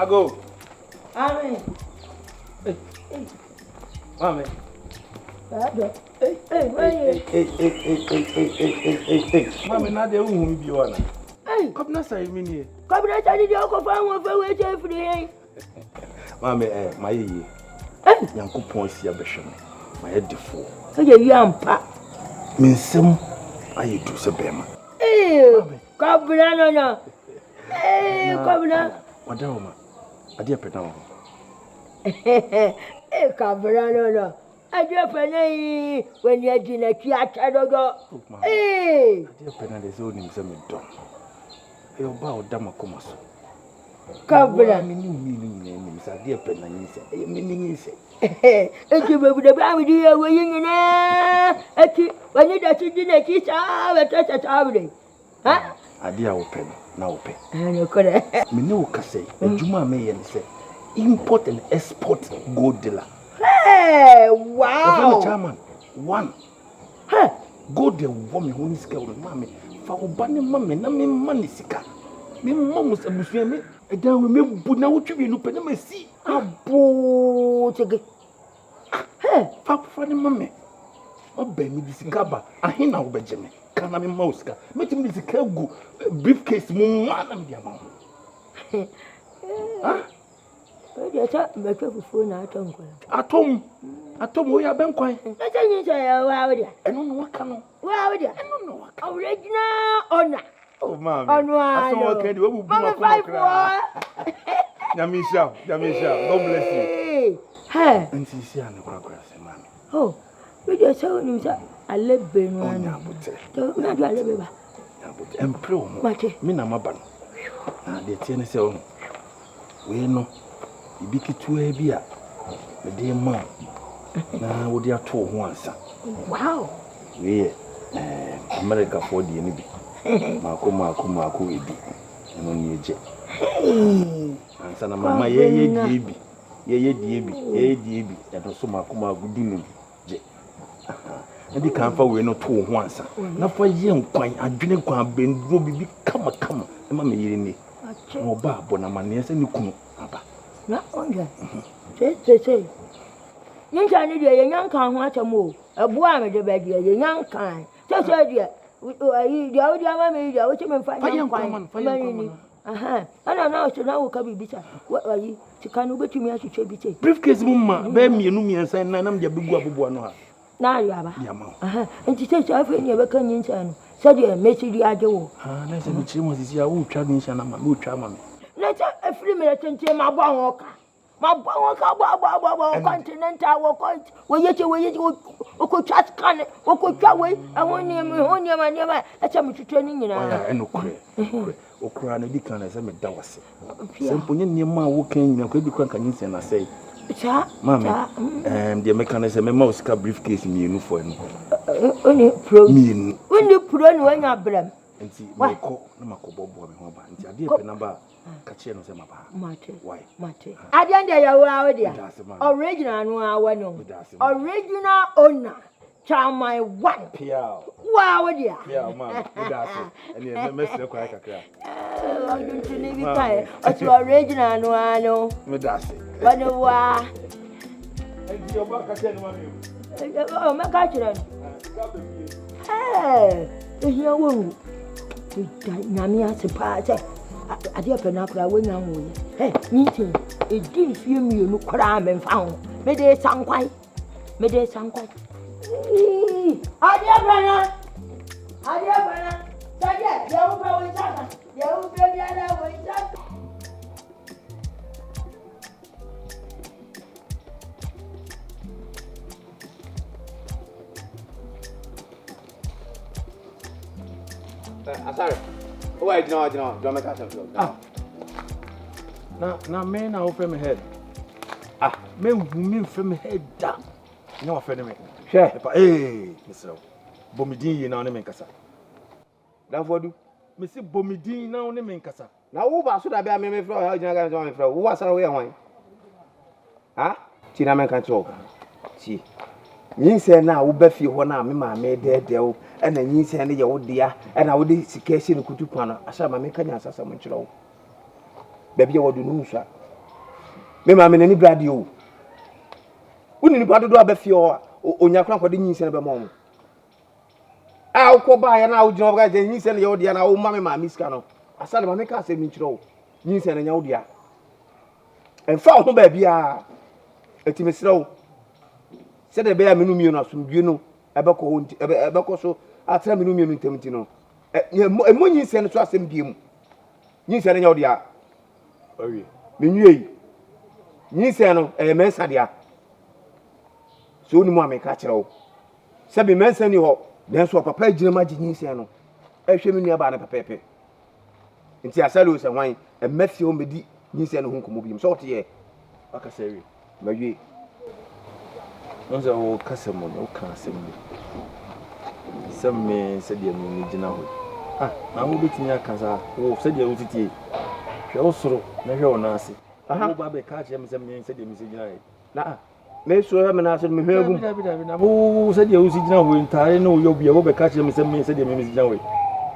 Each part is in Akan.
go. Amen. Hey. Amen. Hey. Mami, na de unhu bi wana. Hey. Come na say me ni. Come na say dey go fa won fa we che free. Mami, my ye. Nyankopon si abehwe me. My defo. O ye Yantah. Me nsem aye du se bema. Come no. Come na. Wadawo ma. Ade peda wo. Come no. Ade pena yi when you di na twi achadogo. Ade pena de so nim se me don. E oba odama komaso. Kabla me ni sa ade pena ni se. Me ni se. Eki bebu de ba mi di we yin na. Eki when you that di na twi sa we ta be. Ha? Ade a wo pe na wo pe. No kore. Me ne wo kase. Adwuma me ye ne se. Import and export gold dealer. Hey, wow. Chairman, one. Hey, gold the woman who is girl, mammy. For Obani, mammy, na me money sika. Me mammus and Muslim, and then we may put now to be looping and see. Abo, hey, Papa, funny mammy. Obey me this gaba, a hina over Jimmy. Can I be mouska? Make him this go briefcase, man, and the amount. Huh? But but phone atom. Atom, we are banquet. I tell you, wow, I don't know what can. Wow, I don't know what original honor. Oh, mammy. On one. Okay, we will be Yamisha, God bless you. Hey, and see, and the progress, mammy. Oh, we just saw him, sir. I live in one. Don't not a little bit. And pro, Minamaban. Now, the tennis, we know. Ibiki tu ebia me dey ma na wo dey ato ho ansa. Wow. We America for the ni bi. Mako ebi. Eno ni eje. Ansa na mama ye die bi. Ye die bi. E do so mako di ni je. Ndi kan fa we no to ho ansa. Na fa ye nkwan adwene kwan benduro bibi kama. E ma me yire ni. No ba bona mane se ni kunu aba. Na onja. Say. Yinka ni de yankan ho atamo. Eboa me de ba de yankan. Say de. Ayi de awudi ama me de wo che me fa yankan. Aha. Ana na so na wo ka bibisa. Ayi sika no betumi ahwehwe bi che. Briefcase mumma ba mienu miensa na nam de begu abobo no ha. Na yaba. Yama. Aha. Nti say afa ni e be kan yinka no. Say de mesiri age wo. Ah, na say me chiri mo sisi a wo twa ni sha na ma wo twa ma me. Let's a free minute and my bonga. My bonga, continental, we yet could chat can, or could away. I want never, that's a much training in our no cray. O cry, no decline as I'm a dawasi. Simple near my walking, you could be cranking and I say, Mamma, the mechanism, a mouse car briefcase me for him. Only pro mean when you put on when you're blem. And see, my cock, no maco bob, and I did number. Why? Mate. I don't know original no original owner. Child my one. Wow, dear. Yeah, ma'am. And you mess the quack. I don't leave it tired. What's your original no? Medasi. But no, and your back again, mommy. Oh, my God. Hey, you won't. Namia surprise. I dear Penacra when I'm with. Hey, meeting. It didn't feel me, you cram and found. May they sound quite. I dear Brenna. That you will go with Santa. You will be the other way. Asare. Wait, no, don't make us Now, man, I'll open my head. Men from my head down. No, offend me. Sure. Hey, Mr. Bomidin, you know, Nemekasa. That's what do. Mr. Bomidin, now, Nemekasa. Now, who was I be me from? How you guys on from? Who was away on? Ah, Chinaman control. See, you say now, who bet you when I'm made there. And then you send your dear, and I would see Casey Kutupana. I saw my mechanics as a much low. Baby, I would do no, sir. me ma me nani brade o woni ni brade do abafie o onyakra kwade nyinsene be mo a ukoba ya na ujino ga je nyinsene ye odia na o ma me ma miska no Asare ma me ka se mi nkyiro o nyinsene nya odia emfa ho ba bia etimesira o se de be ya menu mienu asomdue no ebeko ho ebeko so atra menu mienu ntamti no emo nyinsene so asem biem nyinsene nya odia owie menwie nyinsene no mensa dia so ni mo ameka kire o se be mensa ni ho den so papa agina ma gi nyinsene no ehwe me nua ba na pepepe nti Asare o se hwan emafie o medi nyinsene no ho nkomo biem so ote ye akasewi mawie nza o kasemo no kasembe semme se dia mi gina ho na wo betini akasa wo se dia wo titie hwe osoro na hwe onase wo ba be ka kire me semme se dia mi se gina he na me so ha me na so me hwe agum na wo se dia wo si gina ho ntare na wo yo bia wo be ka kire me semme se dia mi se gina ho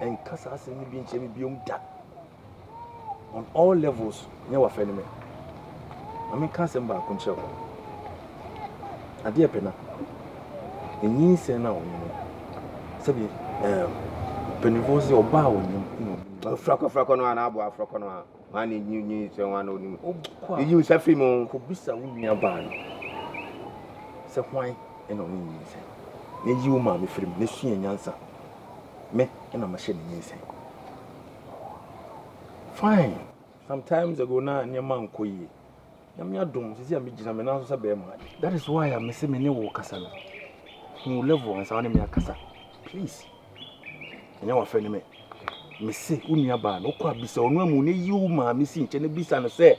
en kasa asem ni bi nche mi biom da on all levels nya wa fe ni me I can't send back on show. A dear penna. And you say now, Sabi, Penivos or bow, Fracon and Abu Afrakoma, money you so one only. You use every moon could be some near barn. So why and only you say. You, mammy, from this year, Yantah. Me and a machine, you say. Fine. Sometimes I go now near Mount Koye. That is why I'm missing many workers. Who level and sound me a casa. Please. And your friend me. Miss Unia Ban, no quite be so no money you, ma, missing Chenebis and say.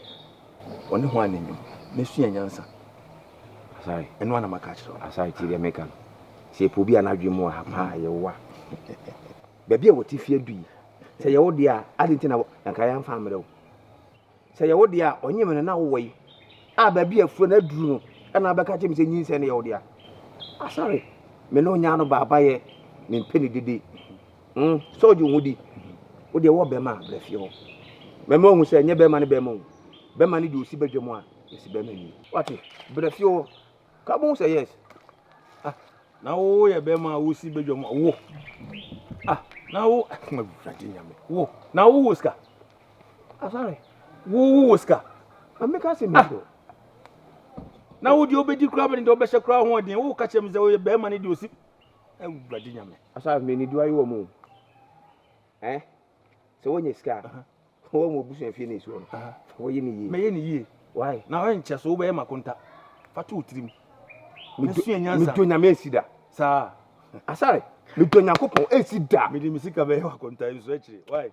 Only one in you, Monsieur Yantah. Sorry, and one of my catch. Asare to the American. Say, Pubi and I dream more hapa, you Baby, what if you do? Say, oh dear, I didn't know that I am family. Say, oh dear, on you and now way. Baby a friend a drew, and I catch him saying, any odia. Sorry, me no nyano baba ye, me penny didi. So you would you want Bema, bless you. Memon will say, never money Bemon. Bemani do see Bejamoa, is Bemani. What if, bless you? Come on, say yes. Now, Bema will see Bejamo. Now, whoa, now who was ka? Sorry, who was ka? I make us a now would you be declaring the best crowd one day? Who catch him the bear money do see? And Virginia, as I mean, do I owe more? Eh? So when you scar, one will bush and finish one. For any year. Why? Now I ain't just over my contact. For 2 3. Mituna Messida, sir. Asare, Mituna Copo, Esida, Midimisica Bay, contains actually. Why?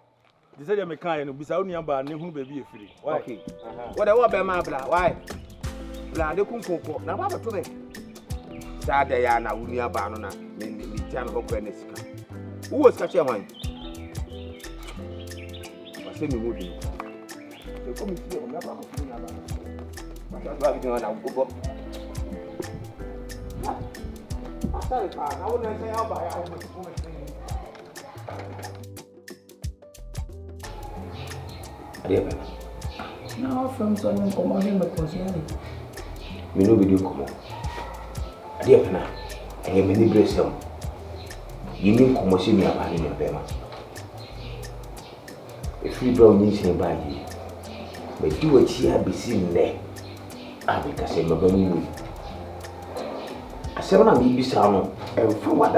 They said I'm a kind of Bisaunia bar, who may be free. Why? What I want by my blah, why? Blah, the Kunko, now what to me? Sadayana, Unia Banana, Mitan Hopenesca. Who was such a one? I say, you would be. The committee of Napa. Sorry, I wouldn't say I'll buy out much. Now, from some commodity, but was young. We know we do come on. I dear Penna, I have many brace him. You need commotion about in your Bema. If we brought me saying by you, but do what she had been seen there. I think I say, my baby. I said, I'm be sound and from what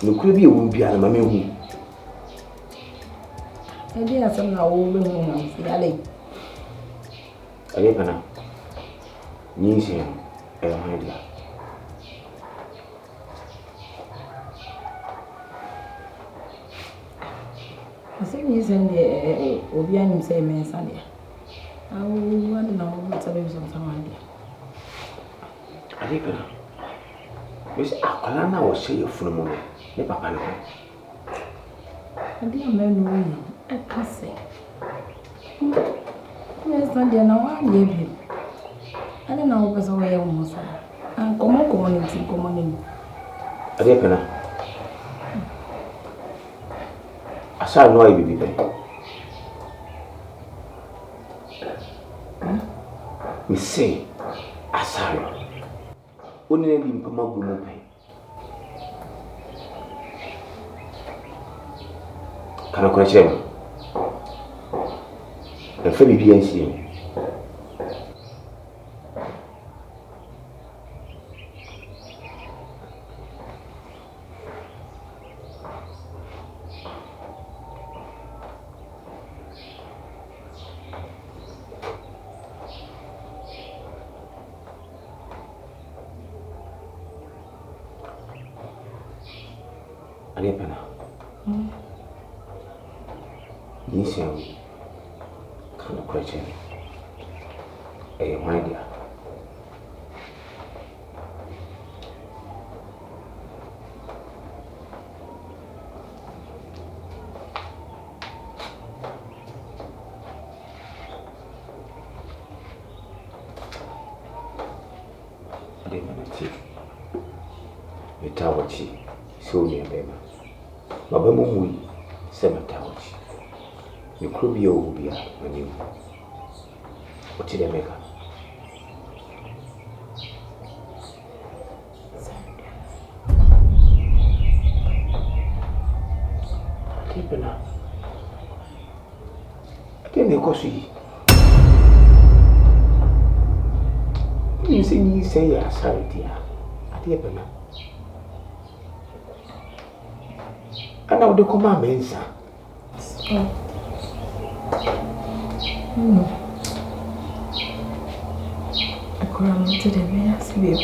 no could be a wound behind my memory. I did somehow over home, Yale. I never know. Needs him, my dear. I think you send the Obian say, man, Sunday. I will want to know what's a baby someone. I think Miss Akalana was say for a moment. The papa. I dear man, I can't say. Yes, Sunday, now I gave him. I don't know what's away almost. And come on. I dear Penna. I saw no baby. Me say, Asare. Only in Pamagumo. Can I question you? The family BNC. Adepana. Yes, can I question you? Hey, my dear. Adepana, Metawachi, so near Bema. Mabamu, Sematawachi. You could be over here when you. What did I make up? Keep it up. I can't go see. You see me say, Asare, dear. I did it. And now the commandments. I couldn't to the mass view.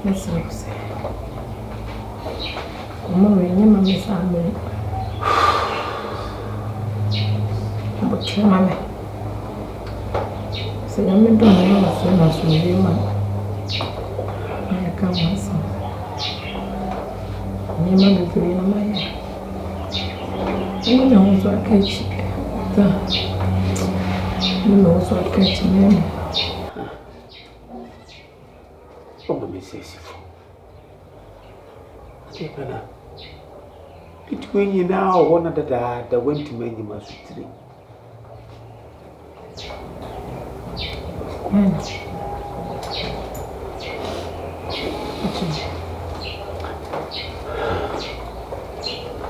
That's what I say. Mamma, Miss Amber. But your mamma said, I'm not doing it so much with you, man. I come myself. My mother three in my head. You know what I catch. You know what I catch me. Oh, my says between you now, one of the dad that went to many months with three.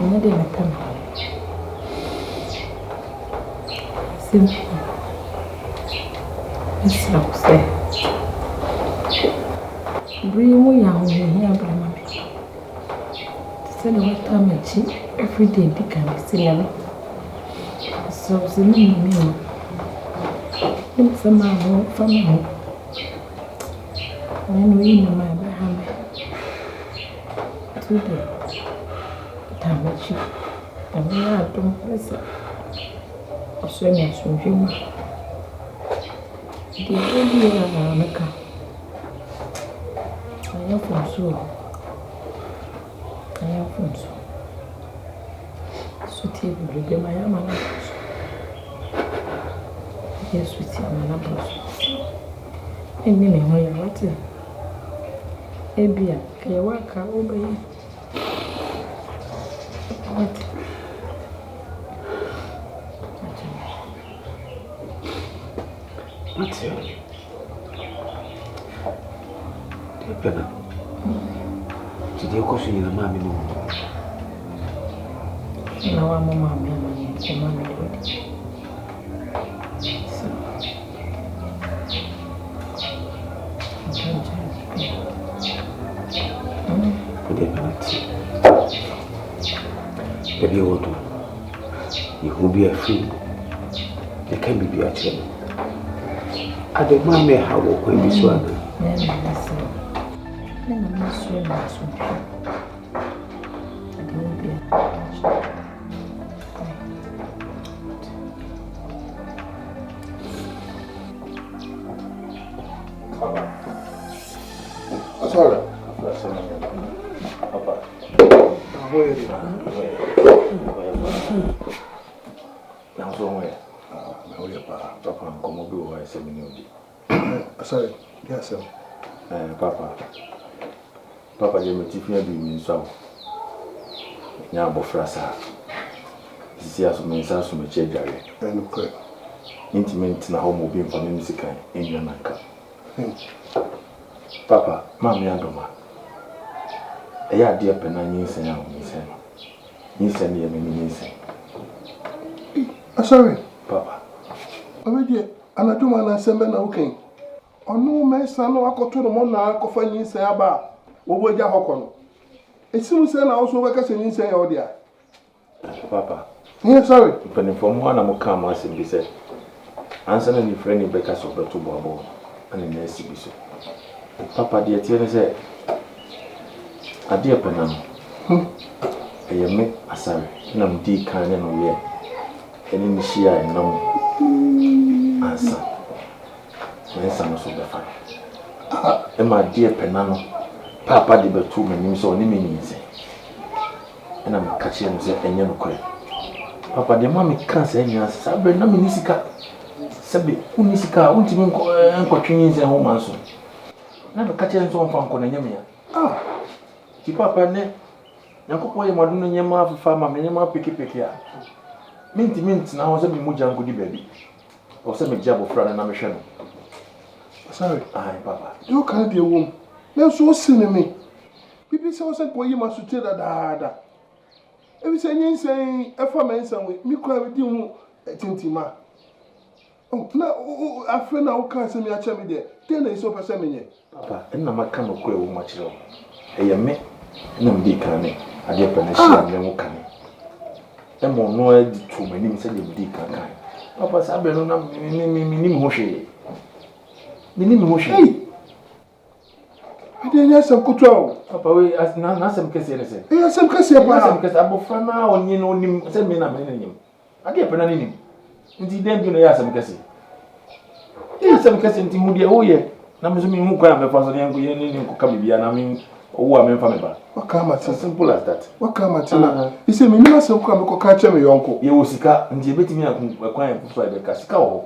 I didn't come. Simple. It's not say. Bring me out here, Brahma. Send what time I cheat every day. They can be seen. So, the name it's a man from home. When we know my Brahma today. Tamachi, and we are press a swim from humor. The idea of America. I am from so. I am from so. Sweetie, will be my amaghanatv. Yes, sweetie, amaghanatv. And me, why you want it? Ebia, can you work out over here? What? Matilda. Depena. Did you question your mammy? No, I'm a mammy, I'm a mammy. Baby, Oduma, you will be afraid. You can't be a child. I don't mind how we will be so. I'm not sure that's what I won't be Asare. Papa. Now, somewhere. Papa, come over. I said, Sorry, yes, sir. Papa, you may teach me so. Now, Bofrasa. This is as many as from a chair. And okay. intimate na home obi mfa ne sika enwa nanka papa mama Oduma eya de pena nyinsen a nyinsen ne yemi nyinsen Asare papa obedi anaduma na sembe na uken onu mesa no akoto no na akofa nyinsen aba oboja hokono esimu se na oso be kase nyinsen ya odia papa yes sorry pene from one am come as be say answer na ni friend be ka so beto bobo ana na esibi so papa de tie ne say ade pena no eyeme Asare na mdi kan ne no ye eni ni shia no answer mensa no so be fa e ma de pena no papa de beto manim so ni menyinse ena me ka che no say enye no kore papa de mama kan say nya sabe na me nisika sabe unisika untimi nko twinse ho manso na be ka che nso mfa nko na nyame ya ti papa ne nyakopo ye madu no nyama afafa ma me nyama peki a minti na ho sabe mu jango di baby o sabe jabo fra na me hwe no Asare ai papa you can be a woman na so sineme bibi se o se ko yi masute da ebi se nyinsen efa mensan we mi kwa bi di hu tintima na afre na o kan se mi acha mi de ten na iso pese menye papa enna maka no ko e wo ma kire eye me na mdi kan ne ade pa na shia me wo kan e mo no adi tu mani mi se de mdi kan papa sabe no na mi ho hwe mi ho hwe ade nya sem kutwa papa we na sem kese ne se sem kese pa sem kese abofra na onyi no nim se me na me ne nim ade pa na ne nim nti dem bi no ya sem kese sem kese nti mu de wo ye na me so mi hu kwa me fa so ne yanko ye ne nko ka bibia na me owo a me fa me ba waka mati simple as that waka mati na ise me nima sem kwa me ko ka che me yonko ye wo sika nti betimi akwan fufu abe ka sika wo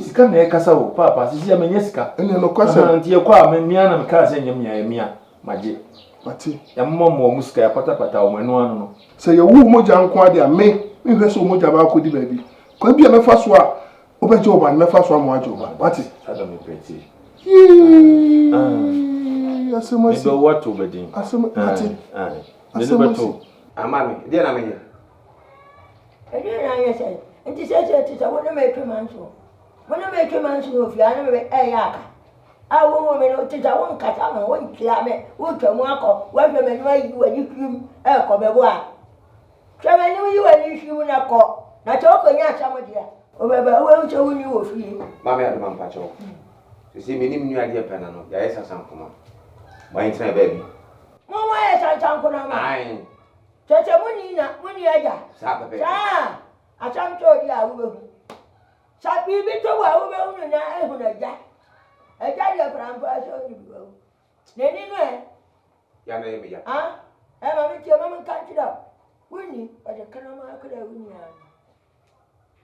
sika na e kasa wo papa sisi ya menye sika ene no kwasa nti ye kwa me mia na me ka se nyam ya mia maje mati ya mommo musika ya pata o manu anu no se ye wu moja nko ade a me hwe so moja ba ko di baabi kwa bia me fa so a obeje oba me fa so a mo aje oba mati ada me peti asemasi ebe what obedin mati asemasi amami de na menye na ya say nti se wona me twamanso wona me twamanso ofi ana me yaka awo me no tita won kata ma won kia me wo twamu akọ wa hwe me no yi wani hwim ko bebo a twa me ni yi wani hwim na ko na to ko nya chamo dia o bebe wo cho woni wo fi mama Oduma mpacho sisi minim nu ade pena no ya yesa sankoma ma intra baby mo wa ya chanko na ma ai tete muni aja sa bebe sa acham cho dia wo be sa bibi to wa wo be hu na ehu na ja eja dia prampa so ni bi wo ne ni no ya na yemi ya ma mi tie ma kan tira wuni o de kana ma akara wuni ya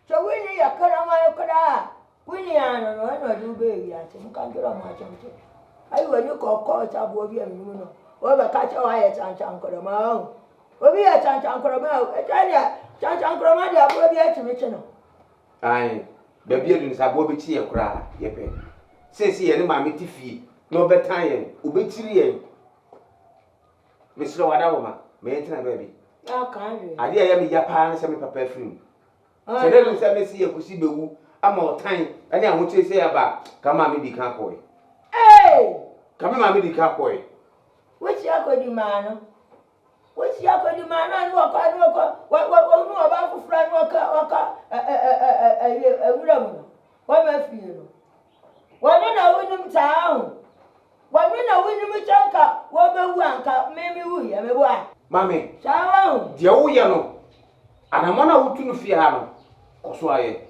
so wuni ya kana ma akara wuni ya no no do be ya ti kan tira ma acham cho ai wani ko ta bo bi am ni no o ba ka cha wa ya chan ko ma obi ya chan ko ma eja dia chan ko ma dia bo bi a chimi no ai baby edu ni sabo be chi ye kura ye pe sesi ye ni ma mi ti fie no betan ye obetiri ye mesro wada wo ma me entina baby kan re ade ya mi ya pa na se me papa film se de ni se me si ye kusi bewu ama otan ene ahoche se ya ba ka ma mi di kan ko ka me ma mi di kan ko which ya ko di mano ni wa ba fu fra ni wa ka ewura mu wa ma fi no wa na woni mtaao wa na woni mchanka wa be wu anka me wu ya me bua mami sawa de wo ye no anamona wutu no fi ha no koso aye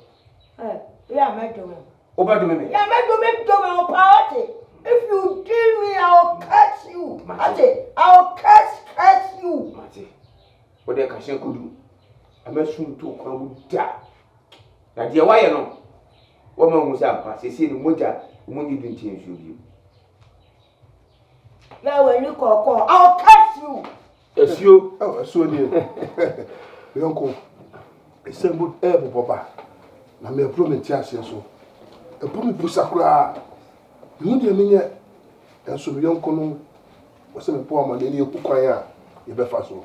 ya medo obadu me ya medo me party if you kill me I'll catch you Ate I'll catch you mate wo de ka shen kudu amasun to kwa mu da na de wa ye no wo ma hu sa pa sesi ni moja munyi dunti ensu bi na we ni koko I'll catch you Esio ni yonko esembu papa na me promise ase so e promise busa kura mu de me nye enso me yonko no wose me po amane ne eku kwan a ye be fa so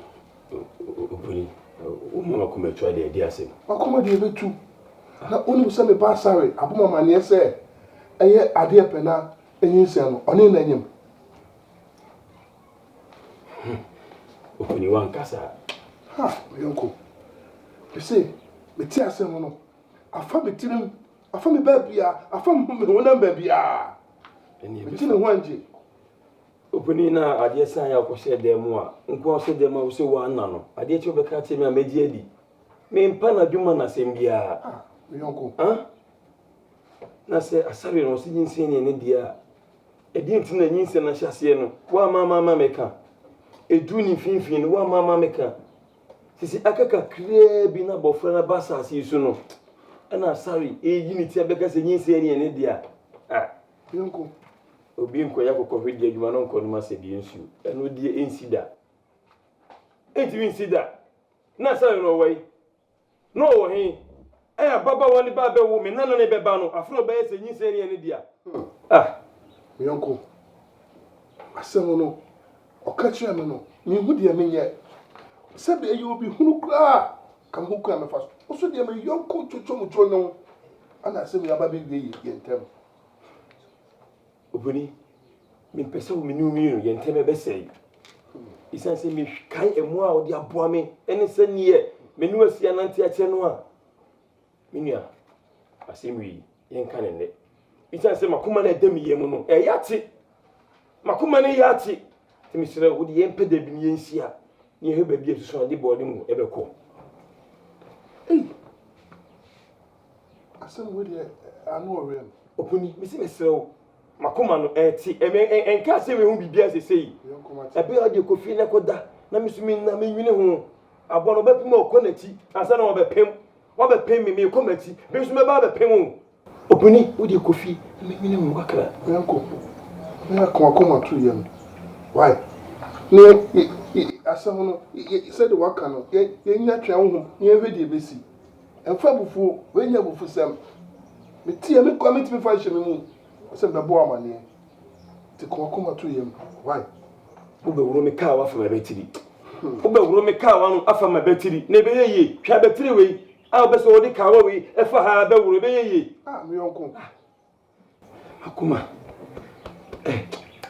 Opuni o mama kuma twa de dia asem akoma de be tu na oni se me ba Asare aboma mane se eye ade pena enyinsia no oni na nyim Opuni wan kasa ha me yonko ese me ti asem no afa me tirim afa me ba bia afa me wona ba bia me ti ne ho anje Opuni na ade san ya kwose dem a nko so dem a wo se wa na no ade che obeka che me a meji adi me mpa na dwuma na sem bia me yonko na se Asare no se nyinse ne dia edi nti na nyinse na hyase no wa mama meka edu ni finfin wa mama meka sisi akaka kre bi na bofra na basa asisu no na Asare eyi ni ti abeka se nyinse ne dia yonko obi nkoya kokko hwedi adwuma no nko no ma se bi nsu eno die ensida enti ensida na Asare no wai no wo he baba woni ba be wo me nana ne beba no afro ba se nyinse ne dia me yonko asem no okachia me no me hu de me nye se be yi obi hunu kra kam hu kra me fa so so de me yonko chocho no ana asem ya ba be yi yentem Opuni me pesa wo me ni umi no yentem be sei isan se me kai emu a odi aboa me ene se nie me nu asia nante a che no a minua asem wi yenka ne ne isan se makoma na edam yemu no yate makoma ne yate ti misere wo di yempe da bi ni yensia ni he ba bi esusu de body mu ebeko asem we de anu ore Opuni misi mesere wo makoma no eti enka se we hu bibia sesei ebe ade kofi ne koda na misumi na menwine ho abo no bepem okonachi asa na wobepem me komati misumi ba bepem o Opuni wo de kofi menwine ho kakra yanko na koma tu yem why ne asem no said waka no ye nya twa ho ye hwede besi emfa bufu we nya bufu sem me tie me committee me fa hye me mu se be bo amane ti koma tu yem why wo be wuro me ka wa fa betiri wo be wuro me ka wa no afa ma betiri na be yeye hwa betiri we a be so wo de ka wa we e fa ha be wuro be yeye me yonko akuma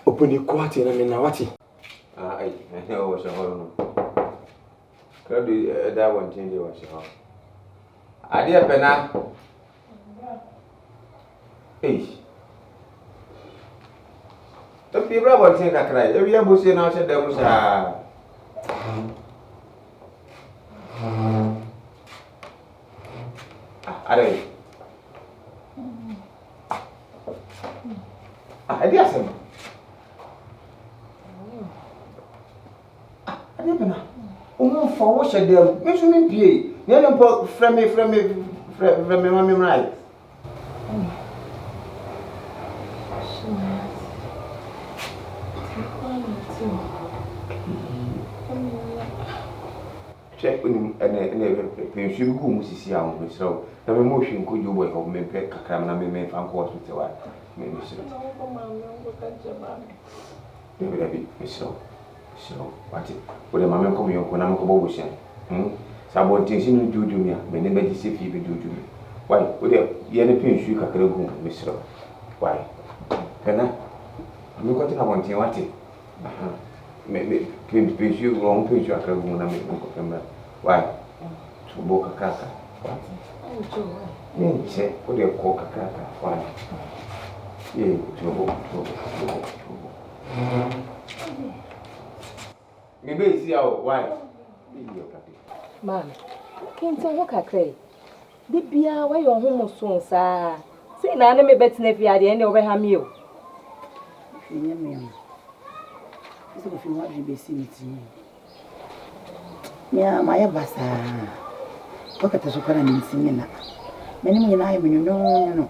Opuni kwati na me na wati ai o so ho no kadu da won tin de wa so ho ade pena Tapi berapa sih kakak? Ya biar busi nak sedang musa. Ada. Dia asam. Ada mana? Fawo sedang. Mesum mimpi. Ni ada frame mami right. Check when pension go musisi a on so na me mo hwe nko jo boy ko me pe kakra na me fa nko hospital wa me ni so Debi so wati o de mama ko me yonko na me ko bo bo shen sabo tension no jojo mi a me ne ba ji se fi be jojo mi why o de ye ne pension kakra go me so why kana me ko tina bon tin wati me pension wrong pension kakra go na me ko kemba why tubo kakaka nche o de ko kakaka why tubo me be see how why man kinta wo kakre de bia wa yo ho muso sa sei na na me betina fi ade ene obe ha mi o finya me isso que filma de besimiti minha mãe basta porque tá socando me ensina menino menina ai menino não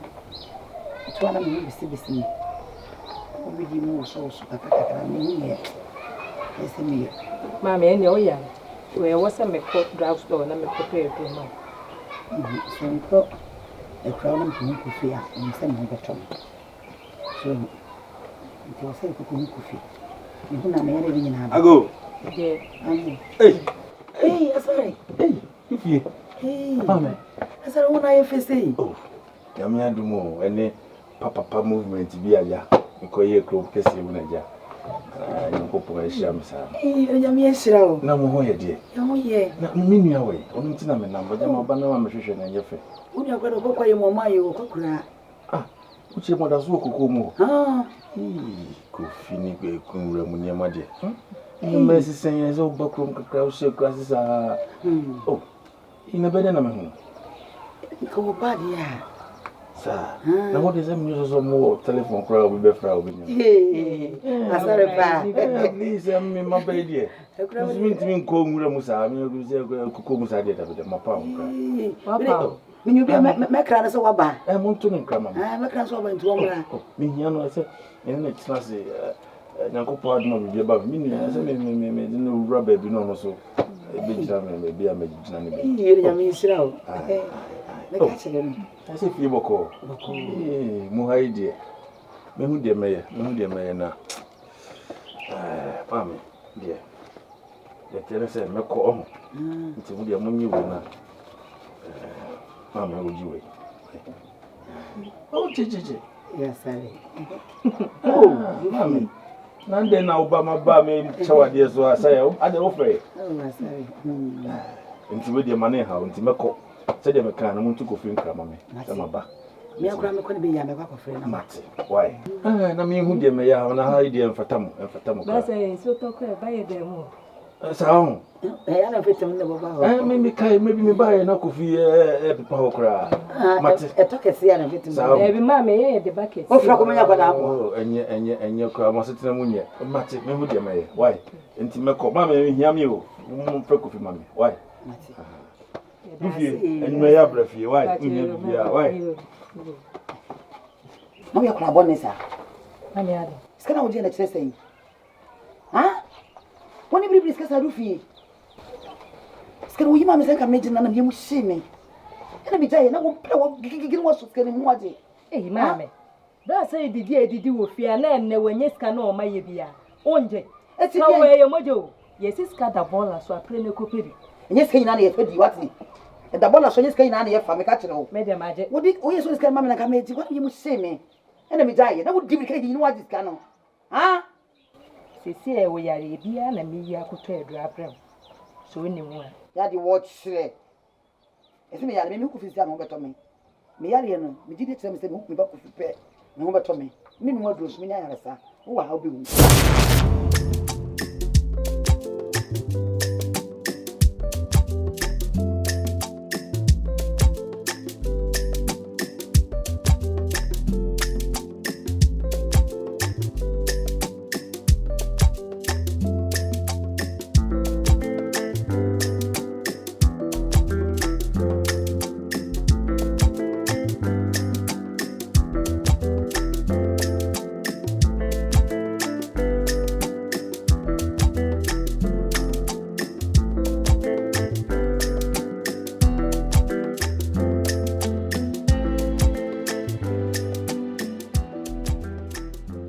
tu ana me besi o vídeo mo so kakaka menino é esse me mama ene o ya we was a me coat drugstore na me prepare to ma so A crown of Kufi and send me the tongue. So it was a Kufi. You don't have anything in her. I go. Hey, Asare. Hey, Dufie. Hey, Mama. Asare, what I say? Oh, Yamia do more, and papa movement to be a ya. Because you could kiss you when I ja. You hope I sham, sir. Hey, Yamia Shrow. No more, dear. Oh, yeah. Not mean your way. Only to number, but I'm a banana nutrition and your face. When you're going to go by your mamma, you will cry. Ah, which your mother's work will come. Ah, Could finish a coon room near my dear. You may say, as old buckroom crowd shake glasses are. Oh, in a better number. go bad, yeah. Sir, now what is the music of more telephone crowd with Befra? Hey, Asare, Please, I'm in my bed here. It's meant to mean Musa, I mean, Kukusa did with my pound. Papa, when you be a macran so about, I'm on to Crammer. I'm a crans over into one. Me, I said, and it's not Uncle Pardon will be above me. I said, no rubber, be no so. A big gentleman may be a magician. Here, I mean, Shrow. I say, you will call. Muhai dear. Me who dear mayor now. Mammy, dear. The tenor said, me call on. It's a good among you now. Mamma, would you wait? Oh, Chichi. Yes, Sally. Oh, mammy. None then now, Obama Bammy, shower dear, so I say, I don't offer. Oh, sorry. Into with your money, how into Mako. Said the mechanic, I want to go for Crammer. I'm back. Me and Grandma couldn't be a work friend. Matty, why? I mean, who dear may have an idea for Tamu and for Tamu. That's a so talk by a demo. So, I don't fit them never. I maybe me buy an coffee, a power cry. I took a sea and fit him. Every mammy, the bucket. Oh, Fracomania, and your car must sit in a moon yet. Matty, me who dear may. Why? Into Mako, mammy, hear me. Precoffee, mammy. Why? And you may have breath here. Why? Why? No, you're crab on this. It's going to be saying. Huh? When you discuss a Dufie, Scan, we mamma say, I made none of you see me. And be dying, I won't play what's getting what. Hey, mammy. That's a did you with fear and when yes can know my beer. Onje. It's no way your mojo. Yes, it's got a ball, so I play no copy. And yes, can I have what? And the ball, so yes, can I have family catching all. Madam Magic. What did always can mamma and I made what you must say me. And I'm dying. I would give you what is canon. Huh? See, we are a beer and me, I could tell you. So, anyone. Daddy, watch. If me, I mean, who is down over to me. Me, Ariano, we did it, some say, me back to prepare. No over to me. Meanwhile, Bruce, me, I who are helping.